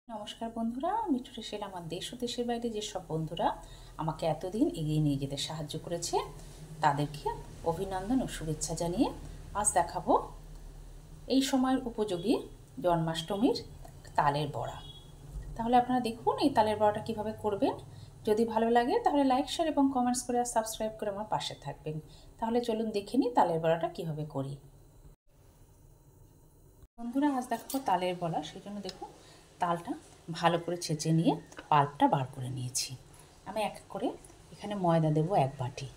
নমস্কার বন্ধুরা, মিঠু রেসেল আমার দেশ ও দেশের বাইরে যেসব বন্ধুরা আমাকে এতদিন এগিয়ে নিয়ে যেতে সাহায্য করেছে তাদেরকে অভিনন্দন ও শুভেচ্ছা জানিয়ে আজ দেখাবো এই সময়ের উপযোগী জন্মাষ্টমীর তালের বড়া। তাহলে আপনারা দেখুন এই তালের বড়াটা কিভাবে করবেন। যদি ভালো লাগে তাহলে লাইক, শেয়ার এবং কমেন্টস করে আর সাবস্ক্রাইব করে আমার পাশে থাকবেন। তাহলে চলুন দেখে নিই তালের বড়াটা কিভাবে করি। বন্ধুরা, আজ দেখাবো তালের বড়া। সেই জন্য দেখুন তালটা ভালো করে ছেঁচে নিয়ে পাল্পটা বার করে নিয়েছি। আমি এক এক করে এখানে ময়দা দেব এক বাটি,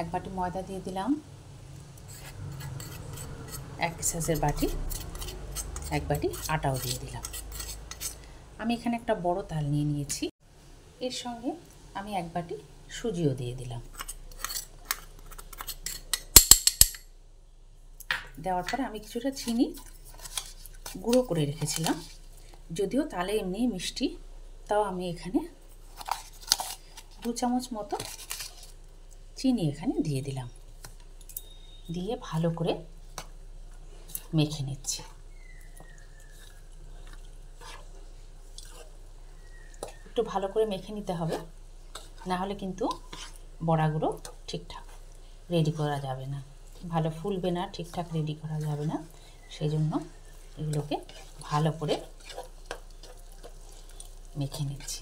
এক বাটি ময়দা দিয়ে দিলাম, এক সাইজের বাটি এক বাটি আটাও দিয়ে দিলাম। আমি এখানে একটা বড় তাল নিয়ে নিয়েছি, এর সঙ্গে আমি এক বাটি সুজিও দিয়ে দিলাম। দেওয়ার পরে আমি কিছুটা চিনি গুঁড়ো করে রেখেছিলাম, যদিও তালে এমনি মিষ্টি, তাও আমি এখানে 2 চামচ মতো চিনি এখানে দিয়ে দিলাম। দিয়ে ভালো করে মেখে নিচ্ছি। একটু ভালো করে মেখে নিতে হবে, না হলে কিন্তু বড়াগুলো ঠিকঠাক রেডি করা যাবে না, ভালো ফুলবে না, ঠিকঠাক রেডি করা যাবে না। সেই জন্য এগুলোকে ভালো করে মেখে নিচ্ছি।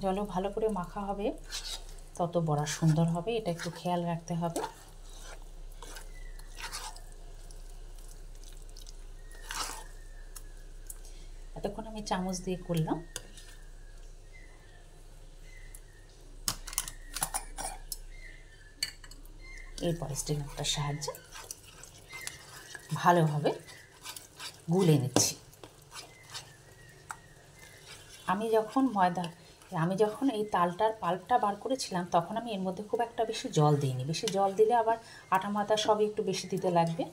জলও ভালো করে মাখা হবে, তত বড়া সুন্দর হবে, এটা একটু খেয়াল রাখতে হবে। এতক্ষণ আমি চামচ দিয়ে করলাম। এরপর স্টেনারটার সাহায্যে ভালোভাবে গুলে নিচ্ছি। আমি যখন এই তালটার পাল্পটা বার করেছিলাম তখন আমি এর মধ্যে খুব একটা বেশি জল দিইনি। বেশি জল দিলে আবার আটা মাথা সবই একটু বেশি দিতে লাগবে।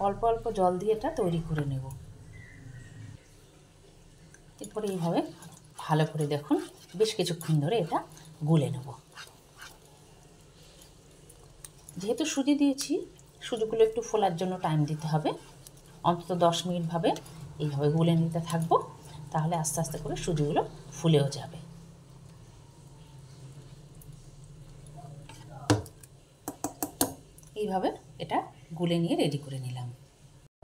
অল্প অল্প জল দিয়ে এটা তৈরি করে নেব। এরপরে এইভাবে ভালো করে দেখুন বেশ কিছুক্ষণ ধরে এটা গুলে নেব। যেহেতু সুজি দিয়েছি, সুজিগুলো একটু ফোলার জন্য টাইম দিতে হবে। অন্তত 10 মিনিট এইভাবে গুলে নিতে থাকবো, তাহলে আস্তে আস্তে করে সুজিগুলো ফুলেও যাবে। এইভাবে এটা গুলে নিয়ে রেডি করে নিলাম।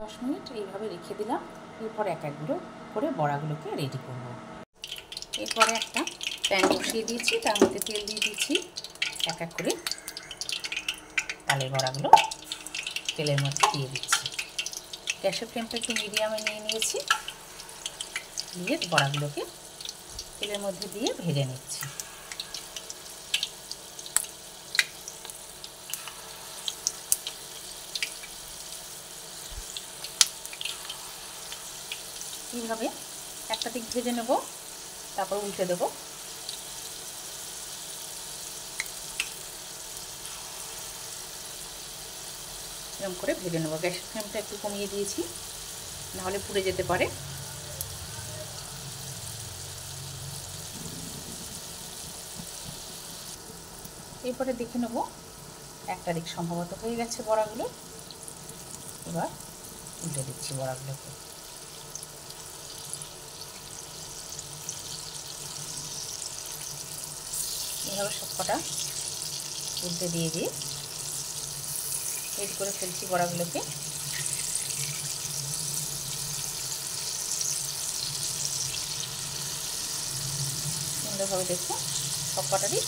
10 মিনিট এইভাবে রেখে দিলাম। এরপর এক একগুলো করে বড়াগুলোকে রেডি করব। এরপরে একটা প্যান বসিয়ে দিয়েছি, তার মধ্যে তেল দিয়ে দিয়েছি। এক এক করে তালের বড়াগুলো তেলের মধ্যে দিয়ে দিচ্ছি। গ্যাসের ফ্লেমটা একটু মিডিয়ামে নিয়ে নিয়েছি, দিয়ে বড়াগুলোকে তেলের মধ্যে দিয়ে ভেজে নিচ্ছি। এইভাবে একটা দিক ভেজে নেব, তারপর উল্টে দেব। এরকম করে ভেজে নেব। গ্যাসের ফ্লেমটা একটু কমিয়ে দিয়েছি, নাহলে পুড়ে যেতে পারে। এরপরে দেখে নেব একটা দিক সম্ভবত হয়ে গেছে বড়াগুলো। এবার উল্টে দিচ্ছি বড়াগুলোকে। এইভাবে সবকটা উল্টে দিয়ে রেডি করে ফেলছি বড়াগুলোকে। সুন্দরভাবে দেখুন সবকটারই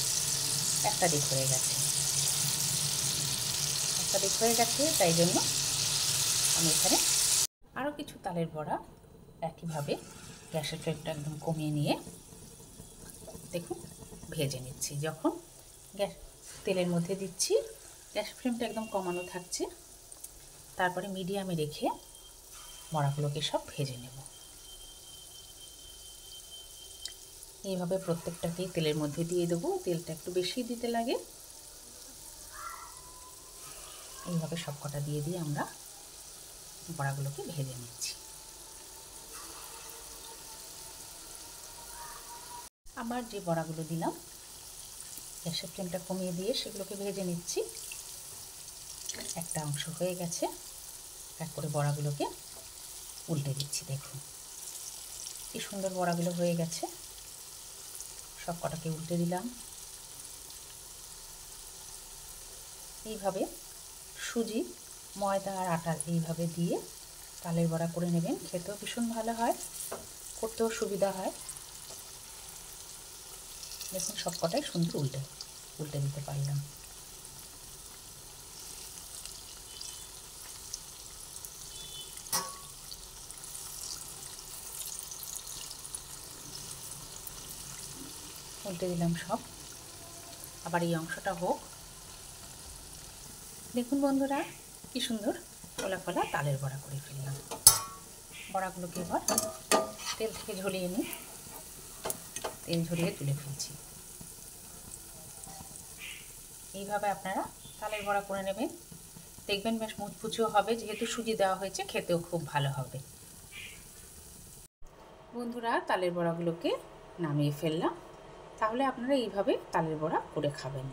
একটা দিক হয়ে গেছে। একটা দিক হয়ে গেছে, তাই জন্য আমি এখানে আরও কিছু তালের বড়া একইভাবে গ্যাসের ফ্লেমটা একদম কমিয়ে নিয়ে দেখুন ভেজে নিচ্ছি। যখন তেলের মধ্যে দিচ্ছি গ্যাস ফ্লেমটা একদম কমানো থাকছে, তারপরে মিডিয়ামে রেখে বড়াগুলোকে সব ভেজে নেব। এইভাবে প্রত্যেকটাকেই তেলের মধ্যে দিয়ে দেবো, তেলটা একটু বেশি দিতে লাগে। এইভাবে সবকটা দিয়ে আমরা বড়াগুলোকে ভেজে নিচ্ছি। আমার যে বড়াগুলো দিলাম গ্যাসের ফ্লেমটা কমিয়ে দিয়ে সেগুলোকে ভেজে নিচ্ছি। একটা অংশ হয়ে গেছে, এক করে বড়াগুলোকে উল্টে দিচ্ছি। দেখুন কি সুন্দর বড়াগুলো হয়ে গেছে। সব কটাকে উল্টে দিলাম। এইভাবে সুজি, ময়দা আর আটা এইভাবে দিয়ে তালের বড়া করে নেবেন, খেতেও ভীষণ ভালো হয়, করতেও সুবিধা হয়। দেখুন সব কটাই সুন্দর উল্টে দিতে পারলাম। উল্টে দিলাম সব। আবার এই অংশটা হোক। দেখুন বন্ধুরা কি সুন্দর ফোলা ফোলা তালের বড়া করে ফেললাম। বড়াগুলোকে এবার তেল থেকে ঝরিয়ে নিই। তেল ঝরিয়ে তুলে ফেলছি। এইভাবে আপনারা তালের বড়া করে নেবেন, দেখবেন বেশ মুচমুচেও হবে, যেহেতু সুজি দেওয়া হয়েছে খেতেও খুব ভালো হবে। বন্ধুরা তালের বড়াগুলোকে নামিয়ে ফেললাম। তাহলে আপনারা এইভাবে তালের বড়া করে খাবেন।